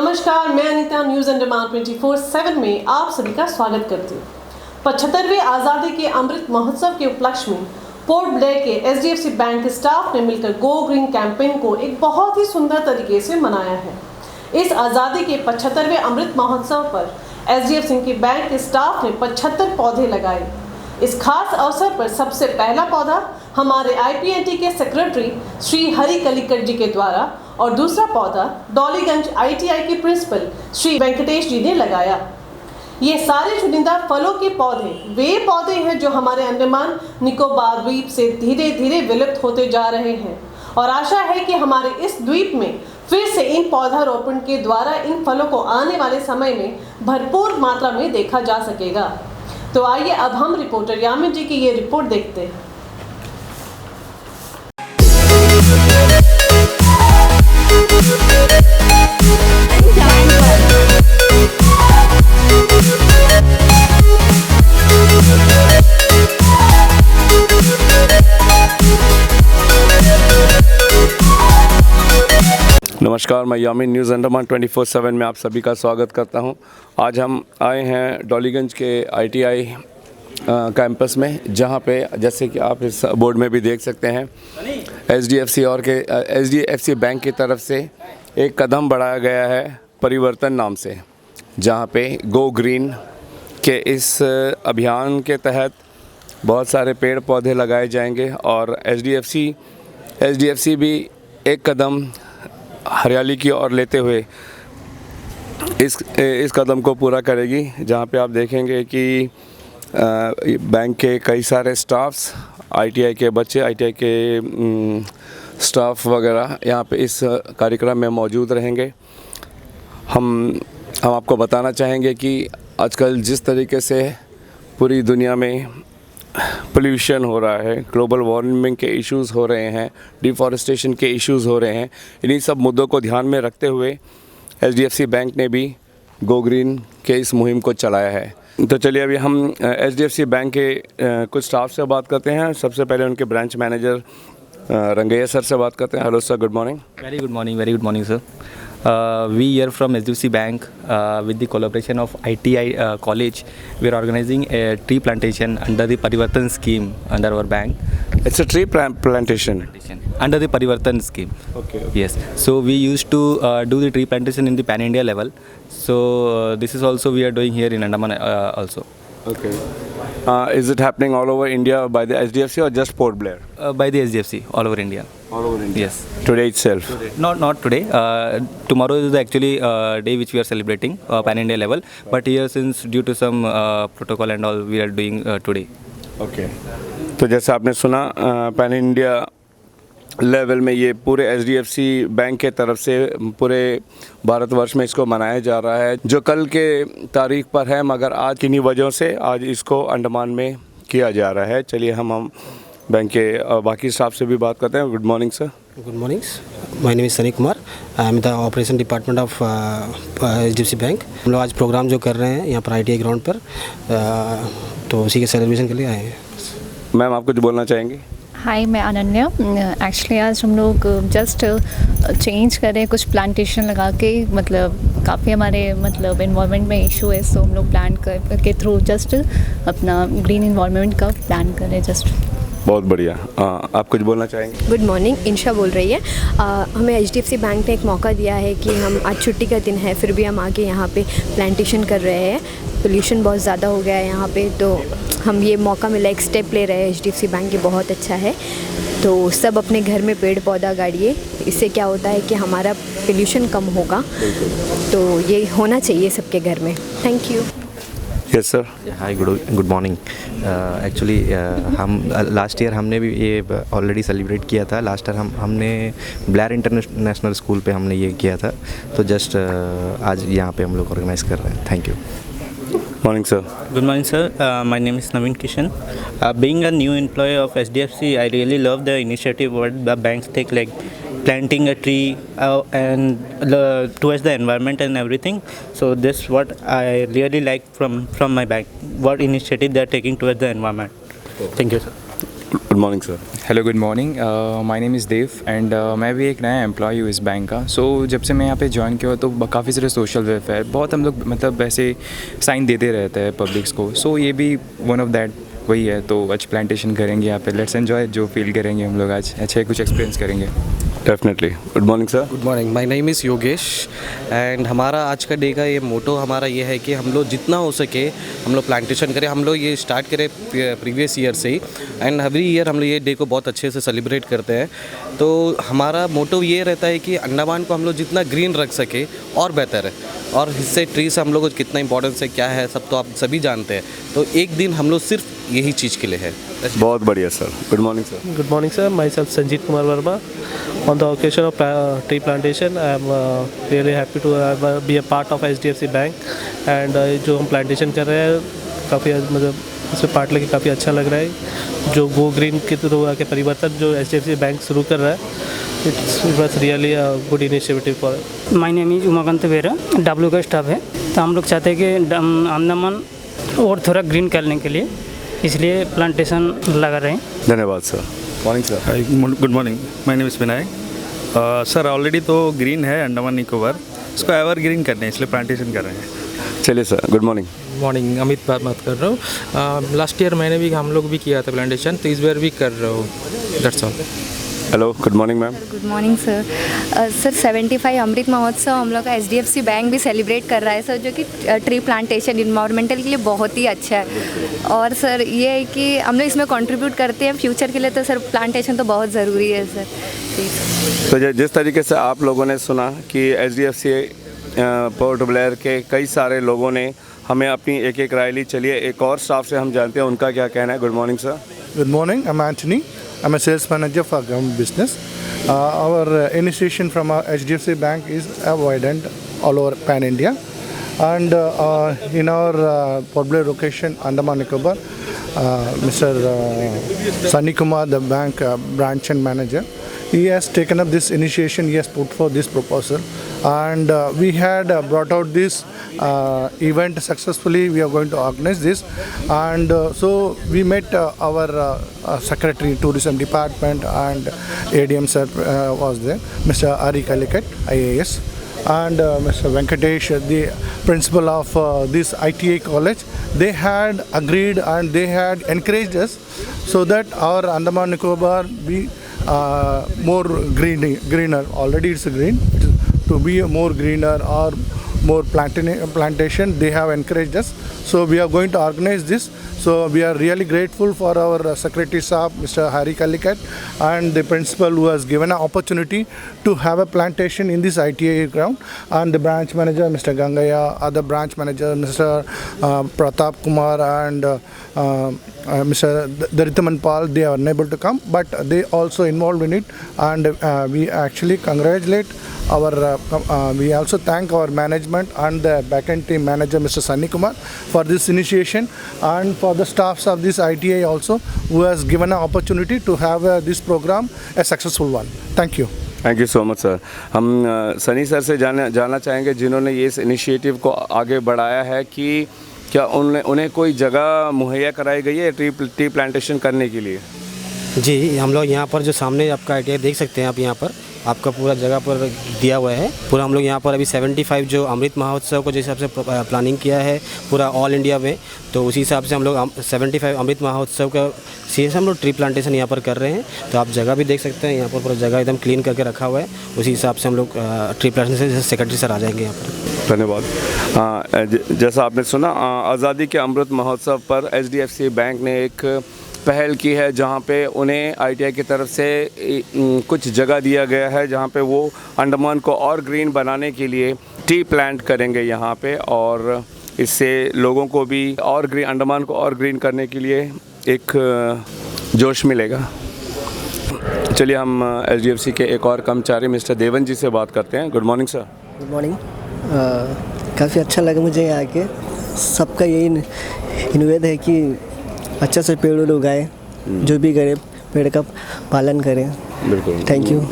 नमस्कार, मैं अनीता न्यूज अंडमान 24/7 में आप सभी का स्वागत करती हूँ। 75वें आज़ादी के अमृत महोत्सव के उपलक्ष्य में पोर्ट ब्लेयर के एचडीएफसी बैंक स्टाफ ने मिलकर गो ग्रीन कैंपेन को एक बहुत ही सुंदर तरीके से मनाया है। इस आज़ादी के 75वें अमृत महोत्सव पर एचडीएफसी के बैंक के स्टाफ ने 75 पौधे लगाए। इस खास अवसर पर सबसे पहला पौधा हमारे आईपीएनटी के सेक्रेटरी श्री हरि कलिकट जी के द्वारा और दूसरा पौधा डॉलीगंज आईटीआई के प्रिंसिपल श्री वेंकटेश जी ने लगाया। ये सारे चुनिंदा फलों के पौधे वे पौधे हैं जो हमारे अंडमान निकोबार द्वीप से धीरे धीरे विलुप्त होते जा रहे हैं और आशा है कि हमारे इस द्वीप में फिर से इन पौधारोपण के द्वारा इन फलों को आने वाले समय में भरपूर मात्रा में देखा जा सकेगा। तो आइए अब हम रिपोर्टर यामिन जी की ये रिपोर्ट देखते हैं। नमस्कार, मैं यामिन न्यूज़ अंडमान 24/7 में आप सभी का स्वागत करता हूं। आज हम आए हैं डॉलीगंज के आईटीआई कैंपस में, जहां पे जैसे कि आप इस बोर्ड में भी देख सकते हैं एचडीएफसी बैंक की तरफ से एक कदम बढ़ाया गया है परिवर्तन नाम से, जहां पे गो ग्रीन के इस अभियान के तहत बहुत सारे पेड़ पौधे लगाए जाएंगे और एचडीएफसी भी एक कदम हरियाली की ओर लेते हुए इस कदम को पूरा करेगी, जहां पे आप देखेंगे कि बैंक के कई सारे स्टाफ्स, आईटीआई के बच्चे, आईटीआई के स्टाफ वगैरह यहाँ पे इस कार्यक्रम में मौजूद रहेंगे। हम आपको बताना चाहेंगे कि आजकल जिस तरीके से पूरी दुनिया में पोल्यूशन हो रहा है, ग्लोबल वार्मिंग के इश्यूज़ हो रहे हैं, डिफॉरेस्टेशन के इश्यूज़ हो रहे हैं, इन्हीं सब मुद्दों को ध्यान में रखते हुए एचडीएफसी बैंक ने भी गो ग्रीन के इस मुहिम को चलाया है। तो चलिए अभी हम एचडीएफसी बैंक के कुछ स्टाफ से बात करते हैं। सबसे पहले उनके ब्रांच मैनेजर रंगैया सर से बात करते हैं। Hello sir, good morning. Very good morning sir. We here from HDFC Bank with the collaboration of ITI College, we are organizing a tree plantation under the Parivartan scheme under our bank. It's a tree plantation. Under the Parivartan scheme. Okay. Yes. So we used to do the tree plantation in the pan India level. So this is also we are doing here in Andaman also. Okay. Is it happening all over India by the HDFC or just Port Blair? By the HDFC all over India. All over India. Yes. Today itself. Not today. Tomorrow is the actually day which we are celebrating pan India level. But here since due to some protocol and all we are doing today. Okay. तो जैसे आपने सुना pan India level में ये पूरे HDFC bank के तरफ से पूरे भारतवर्ष में इसको मनाया जा रहा है, जो कल के तारीख पर है, मगर आज किन्हीं वजहों से आज इसको अंडमान में किया जा रहा है। चलिए हम बैंक के बाकी स्टाफ से भी बात करते हैं। Good morning sir. Good morning, my name is Sunny Kumar, I am the operation department of HDFC bank. हम लोग आज प्रोग्राम जो कर रहे हैं यहाँ पर आईटीआई ग्राउंड पर, तो उसी के सेलिब्रेशन के लिए आए हैं। मैम, आप कुछ बोलना चाहेंगे? हाय, मैं अनन्या। एक्चुअली आज हम लोग जस्ट चेंज करें, कुछ प्लांटेशन लगा के, मतलब काफ़ी हमारे मतलब इन्वायरमेंट में इशू है, सो हम लोग प्लान के थ्रू जस्ट अपना ग्रीन इन्वायरमेंट का प्लान करें जस्ट। बहुत बढ़िया। आप कुछ बोलना चाहेंगे? गुड मॉर्निंग, इंशा बोल रही है। हमें एचडीएफसी बैंक ने एक मौका दिया है कि हम आज छुट्टी का दिन है, फिर भी हम आके यहाँ पे प्लांटेशन कर रहे हैं। पोल्यूशन बहुत ज़्यादा हो गया है यहाँ पे, तो हम ये मौका मिला, एक स्टेप ले रहे हैं एचडीएफसी बैंक, ये बहुत अच्छा है। तो सब अपने घर में पेड़ पौधा गाड़िए, इससे क्या होता है कि हमारा पोल्यूशन कम होगा, तो ये होना चाहिए सबके घर में। Thank you. Yes sir. Hi, good morning. Actually हम लास्ट ईयर हमने भी ये ऑलरेडी सेलिब्रेट किया था। लास्ट ईयर हमने ब्लेयर इंटरनेशनल स्कूल पे हमने ये किया था, तो जस्ट आज यहाँ पे हम लोग ऑर्गेनाइज कर रहे हैं। Thank you. Morning sir. Good morning sir, my name is Naveen Kishan. Being a new employee of SDFC, I really love the initiative what the banks take, like planting a tree and towards the environment and everything. So this what I really like from my bank, what initiative they are taking towards the environment. Thank you sir. Good morning sir. Hello good morning, my name is Dev and मैं भी एक नया employ हूँ इस bank का। सो जब से मैं यहाँ पे ज्वाइन किया तो काफ़ी सारे सोशल वेलफेयर बहुत हम लोग मतलब ऐसे साइन देते रहते हैं पब्लिक्स को। सो ये भी वन ऑफ दैट वही है। तो आज प्लांटेशन करेंगे यहाँ पे, लेट्स एन्जॉय जो फील करेंगे हम लोग आज, अच्छे कुछ एक्सपीरियंस करेंगे। Definitely. Good morning sir. Good morning, my name is Yogesh and हमारा आज का डे का ये मोटो हमारा ये है कि हम लोग जितना हो सके हम लोग प्लांटेशन करें। हम लोग ये स्टार्ट करें प्रीवियस ईयर से ही एंड एवरी ईयर हम लोग ये डे को बहुत अच्छे से सेलिब्रेट करते हैं। तो हमारा मोटो ये रहता है कि अंडमान को हम लोग जितना ग्रीन रख सके और बेहतर है, और इससे ट्री से हम लोग को कितना इंपॉर्टेंस है क्या है सब तो आप सभी जानते हैं। तो एक दिन हम लोग सिर्फ यही चीज़ के लिए है। बहुत बढ़िया sir. Good morning sir. Good morning, sir. Myself Sanjeet Kumar Verma. On the occasion of tree plantation, I am really happy to be a part of HDFC Bank. And जो हम plantation कर रहे हैं काफ़ी मतलब इसमें पार्ट लेके काफ़ी अच्छा लग रहा है। जो गो ग्रीन के थ्रू आके परिवर्तन जो HDFC बैंक शुरू कर रहा है, it was really a good initiative for us. My name is Umakant बेरा, डब्ल्यू का स्टाफ है। तो हम लोग चाहते हैं कि अंडमान और थोड़ा ग्रीन करने के लिए इसलिए प्लांटेशन लगा रहे हैं। धन्यवाद sir. Morning sir. Good morning, my name is Vinayak. Sir already तो ग्रीन है अंडमान निकोबार, इसको एवर ग्रीन करने हैं इसलिए प्लांटेशन कर रहे हैं। चलिए sir. Good morning. Morning, Amit बात कर रहा हूँ। लास्ट ईयर मैंने भी हम लोग भी किया था प्लांटेशन, तो इस बार भी कर रहा हूँ। That's all. Hello, good morning ma'am. Good morning sir. Sir 75 Amrit Mahotsav हम लोग का HDFC बैंक भी सेलिब्रेट कर रहा है सर, जो कि ट्री प्लांटेशन इन्वायरमेंटल के लिए बहुत ही अच्छा है। और सर ये है कि हम लोग इसमें कंट्रीब्यूट करते हैं फ्यूचर के लिए, तो सर प्लांटेशन तो बहुत ज़रूरी है सर। तो जिस तरीके से आप लोगों ने सुना कि HDFC पोर्ट ब्लेयर के कई सारे लोगों ने हमें अपनी एक एक राय ली। चलिए एक और स्टाफ से हम जानते हैं उनका क्या कहना है। Good morning sir. Good morning, I'm Anthony. I'm a sales manager for government business. Our initiation from our HDFC Bank is widened all over Pan India, and in our public location Andaman Nicobar, Mr. Sunny Kumar, the bank branch and manager, he has taken up this initiation. He has put forth this proposal, and we had brought out this event successfully. We are going to organize this, and so we met our secretary tourism department, and ADM sir was there, Mr. Ari Kalikat IAS, and Mr. Venkatesh, the principal of this ITA college. They had agreed and they had encouraged us so that our Andaman Nicobar be more greener. Already it's green. To be more greener or more plantation, they have encouraged us. So we are going to organize this. So we are really grateful for our secretary staff, Mr. Hari Kalikat, and the principal who has given an opportunity to have a plantation in this ITA ground, and the branch manager, Mr. Gangaya, other branch manager, Mr. Pratap Kumar, and Mr. Daritaman Pal. They are unable to come, but they also involved in it, and we actually congratulate our we also thank our management and the backend team manager, Mr. Sunny Kumar, for this initiation, and for the staffs of this ITA also, who has given an opportunity to have this program a successful one. Thank you. Thank you so much sir. हम Sunny sir से जानना चाहेंगे जिन्होंने ये इस initiative को आगे बढ़ाया है कि क्या उन्हें कोई जगह मुहैया कराई गई है ट्री प्लांटेशन करने के लिए? जी, हम लोग यहाँ पर जो सामने आपका आइडिया देख सकते हैं, आप यहाँ पर आपका पूरा जगह पर दिया हुआ है। पूरा हम लोग यहाँ पर अभी 75 जो अमृत महोत्सव को जिस हिसाब से प्लानिंग किया है पूरा ऑल इंडिया में, तो उसी हिसाब से हम लोग 75 अमृत महोत्सव का सीरियस हम लोग ट्री प्लांटेशन यहाँ पर कर रहे हैं। तो आप जगह भी देख सकते हैं, यहाँ पर पूरा जगह एकदम क्लीन करके रखा हुआ है। उसी हिसाब से हम लोग ट्री प्लांटेशन से सेक्रेटरी सर आ जाएंगे यहाँ पर। धन्यवाद। जैसा आपने सुना, आज़ादी के अमृत महोत्सव पर HDFC बैंक ने एक पहल की है जहाँ पे उन्हें ITI की तरफ से कुछ जगह दिया गया है जहाँ पे वो अंडमान को और ग्रीन बनाने के लिए ट्री प्लांट करेंगे यहाँ पे, और इससे लोगों को भी और ग्रीन अंडमान को और ग्रीन करने के लिए एक जोश मिलेगा। चलिए हम HDFC के एक और कर्मचारी मिस्टर देवन जी से बात करते हैं। Good morning sir. Good morning. काफ़ी अच्छा लगा मुझे यहाँ आके। सबका यही निवेदन है कि अच्छा से पेड़ उगाए, जो भी करे पेड़ का पालन करें। बिल्कुल, थैंक यू।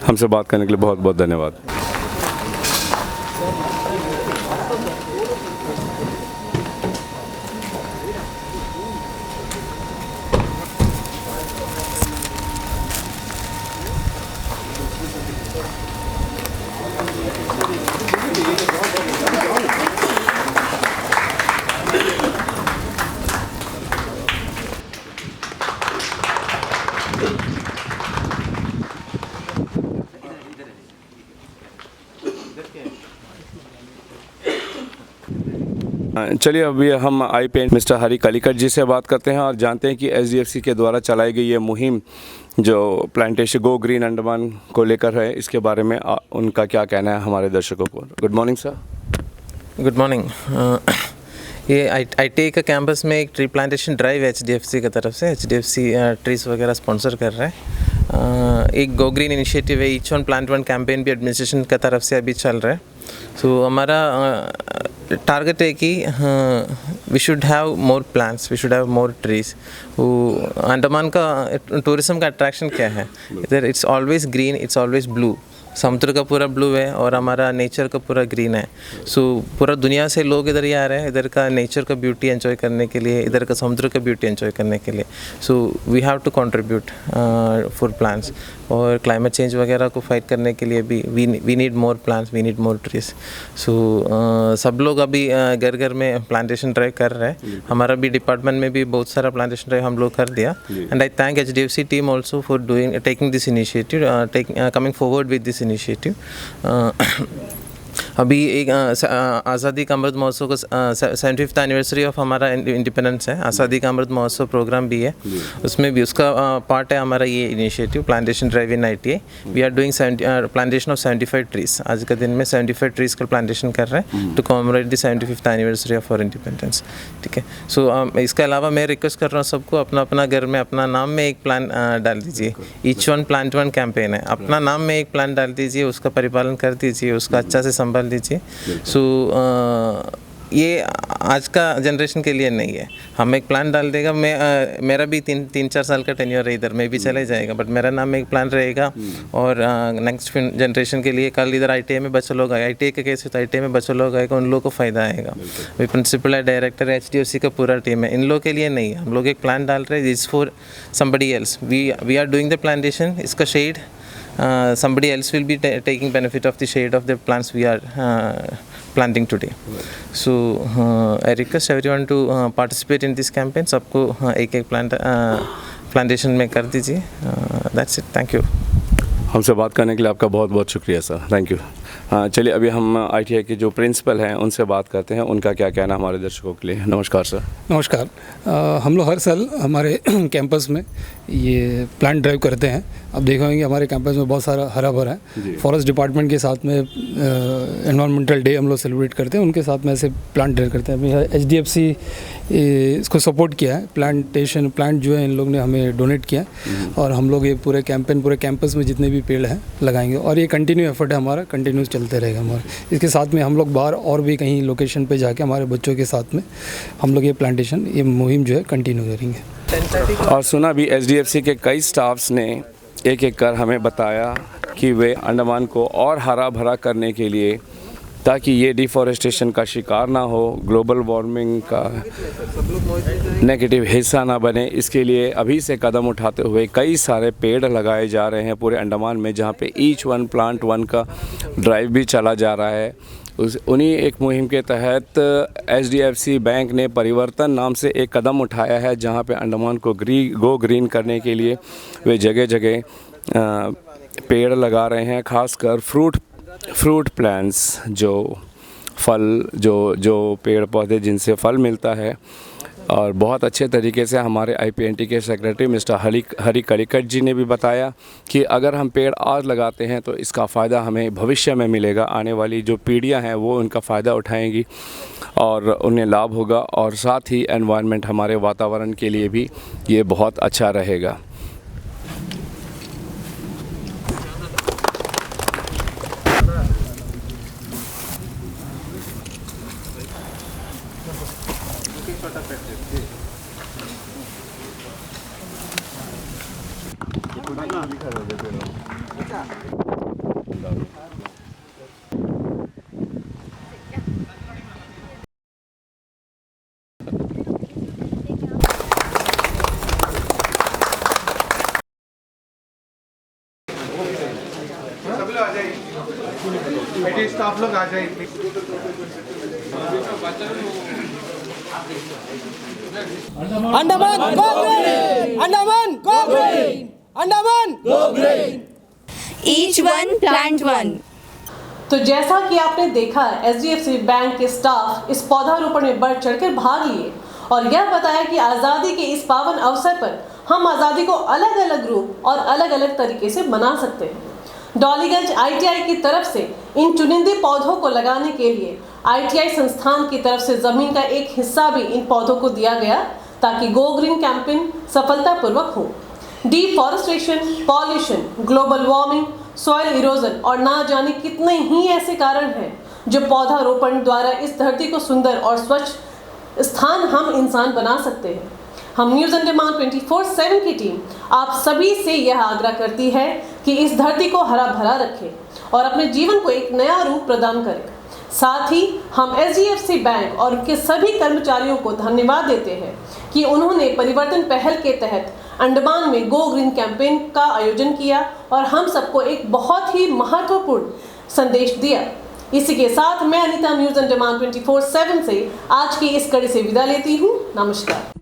हमसे बात करने के लिए बहुत बहुत धन्यवाद। चलिए अभी हम IPNT मिस्टर हरी कलिकट जी से बात करते हैं और जानते हैं कि SDFC के द्वारा चलाई गई ये मुहिम जो प्लांटेशन गो ग्रीन अंडमान को लेकर है, इसके बारे में उनका क्या कहना है हमारे दर्शकों को। Good morning sir. Good morning. ये ITI का कैंपस में एक ट्री प्लांटेशन ड्राइव HDFC की तरफ से HDFC ट्रीज वगैरह स्पॉन्सर कर रहा है। एक गो ग्रीन इनिशिएटिव है, each one plant one campaign भी एडमिनिस्ट्रेशन की तरफ से अभी चल रहा है। सो हमारा टारगेट है कि we should have more plants, we should have more trees. Andaman का टूरिज्म का अट्रैक्शन क्या है, इधर it's always green, it's always blue. समुद्र का पूरा ब्लू है और हमारा नेचर का पूरा ग्रीन है। सो पूरा दुनिया से लोग इधर ही आ रहे हैं, इधर का नेचर का ब्यूटी एंजॉय करने के लिए, इधर का समुद्र का ब्यूटी एंजॉय करने के लिए। So we have to contribute for plants, और क्लाइमेट चेंज वगैरह को फाइट करने के लिए भी we need more plants, we need more trees. So सब लोग अभी घर घर में प्लांटेशन ड्राइव कर रहे हैं। हमारा भी डिपार्टमेंट में भी बहुत सारा प्लांटेशन ड्राइव हम लोग कर दिया। And I thank HDFC team also for doing taking this initiative, coming forward with this initiative. अभी एक आज़ादी का अमृत महोत्सव का 75th एनिवर्सरी ऑफ हमारा इंडिपेंडेंस है। आज़ादी का अमृत महोत्सव प्रोग्राम भी है, उसमें भी उसका पार्ट है हमारा ये initiative plantation drive in ITI। We are doing plantation of 75 trees. आज के दिन में 75 ट्रीज का प्लांटेशन कर रहे हैं to commemorate the 75th anniversary of our independence. ठीक है। सो इसके अलावा मैं रिक्वेस्ट कर रहा हूँ सबको अपना अपना घर में अपना नाम में एक प्लान डाल दीजिए। Each one plant one campaign है, अपना नाम में एक प्लान डाल दीजिए, उसका परिपालन कर दीजिए, उसका अच्छा से संभाल दीजिए। सो ये आज का जनरेशन के लिए नहीं है। हम एक प्लान डाल देगा, मेरा भी तीन चार साल का टेन्योर है इधर, मैं भी चले जाएगा, बट मेरा नाम में एक प्लान रहेगा और नेक्स्ट जनरेशन के लिए कल इधर ITI में बच्चे लोग आए, ITI का केस होता है, ITI में बच्चे लोग आएगा, उन लोगों को फ़ायदा आएगा। वे प्रिंसिपल है, डायरेक्टर है, HDFC का पूरा टीम है, इन लोगों के लिए नहीं है। हम लोग एक प्लान डाल रहे हैं, this for somebody else. We are doing the plantation, इसका shed somebody else will be taking benefit of the shade of the plants we are planting today. So I request everyone to participate in this campaign. सबको एक एक plantation में कर दीजिए। That's it. Thank you. हमसे बात करने के लिए आपका बहुत बहुत शुक्रिया सर, थैंक यू। हाँ चलिए अभी हम ITI के जो प्रिंसिपल हैं उनसे बात करते हैं, उनका क्या कहना हमारे दर्शकों के लिए। नमस्कार सर। नमस्कार। हम लोग हर साल हमारे कैंपस में ये प्लांट ड्राइव करते हैं। अब देखेंगे हमारे कैंपस में बहुत सारा हरा भरा है। फॉरेस्ट डिपार्टमेंट के साथ में एनवायरमेंटल डे हम लोग सेलिब्रेट करते हैं, उनके साथ में ऐसे प्लांट ड्राइव करते हैं। अभी HDFC इसको सपोर्ट किया है, प्लांट जो है इन लोग ने हमें डोनेट किया और हम लोग ये पूरे कैंपस में जितने भी पेड़ हैं लगाएंगे और ये कंटिन्यू एफर्ट है हमारा, कंटिन्यूस चलते रहेगा हमारा। इसके साथ में हम लोग बाहर और भी कहीं लोकेशन पे जाके हमारे बच्चों के साथ में हम लोग ये मुहिम जो है कंटिन्यू करेंगे। और सुना भी HDFC के कई स्टाफ्स ने एक एक कर हमें बताया कि वे अंडमान को और हरा भरा करने के लिए, ताकि ये डिफॉरेस्टेशन का शिकार ना हो, ग्लोबल वार्मिंग का नेगेटिव हिस्सा ना बने, इसके लिए अभी से कदम उठाते हुए कई सारे पेड़ लगाए जा रहे हैं पूरे अंडमान में, जहाँ पे ईच वन प्लांट वन का ड्राइव भी चला जा रहा है। उन्हीं एक मुहिम के तहत HDFC बैंक ने परिवर्तन नाम से एक कदम उठाया है, जहाँ पे अंडमान को गो ग्रीन करने के लिए वे जगह जगह पेड़ लगा रहे हैं, खासकर फ्रूट प्लांट्स, जो फल जो पेड़ पौधे जिनसे फल मिलता है। और बहुत अच्छे तरीके से हमारे IPNT के सेक्रेटरी मिस्टर हरी कलिकट जी ने भी बताया कि अगर हम पेड़ आज लगाते हैं तो इसका फ़ायदा हमें भविष्य में मिलेगा, आने वाली जो पीढ़ियां हैं वो उनका फ़ायदा उठाएंगी और उन्हें लाभ होगा, और साथ ही एनवायरनमेंट हमारे वातावरण के लिए भी ये बहुत अच्छा रहेगा। स्टाफ लोग आ जाए। Andaman go green, Andaman go green, Andaman go green. Each one plant one. तो जैसा कि आपने देखा, एचडीएफसी बैंक के स्टाफ इस पौधारोपण में बढ़ चढ़कर भाग लिए और यह बताया कि आज़ादी के इस पावन अवसर पर हम आज़ादी को अलग अलग रूप और अलग अलग तरीके से मना सकते हैं। डॉलीगंज आईटीआई की तरफ से इन चुनिंदे पौधों को लगाने के लिए आईटीआई संस्थान की तरफ से जमीन का एक हिस्सा भी इन पौधों को दिया गया ताकि गो ग्रीन कैंपेन सफलतापूर्वक हो। Deforestation, pollution, global warming, soil erosion और ना जाने कितने ही ऐसे कारण हैं जो पौधारोपण द्वारा इस धरती को सुंदर और स्वच्छ स्थान हम इंसान बना सकते हैं। हम न्यूज़ ऑन डिमांड 24/7 की टीम आप सभी से यह आग्रह करती है कि इस धरती को हरा भरा रखें और अपने जीवन को एक नया रूप प्रदान करें। साथ ही हम एचडीएफसी बैंक और उनके सभी कर्मचारियों को धन्यवाद देते हैं कि उन्होंने परिवर्तन पहल के तहत अंडमान में गो ग्रीन कैंपेन का आयोजन किया और हम सबको एक बहुत ही महत्वपूर्ण संदेश दिया। इसी के साथ मैं अनीता न्यूज़ ऑन डिमांड 24/7 से आज की इस कड़ी से विदा लेती हूँ। नमस्कार।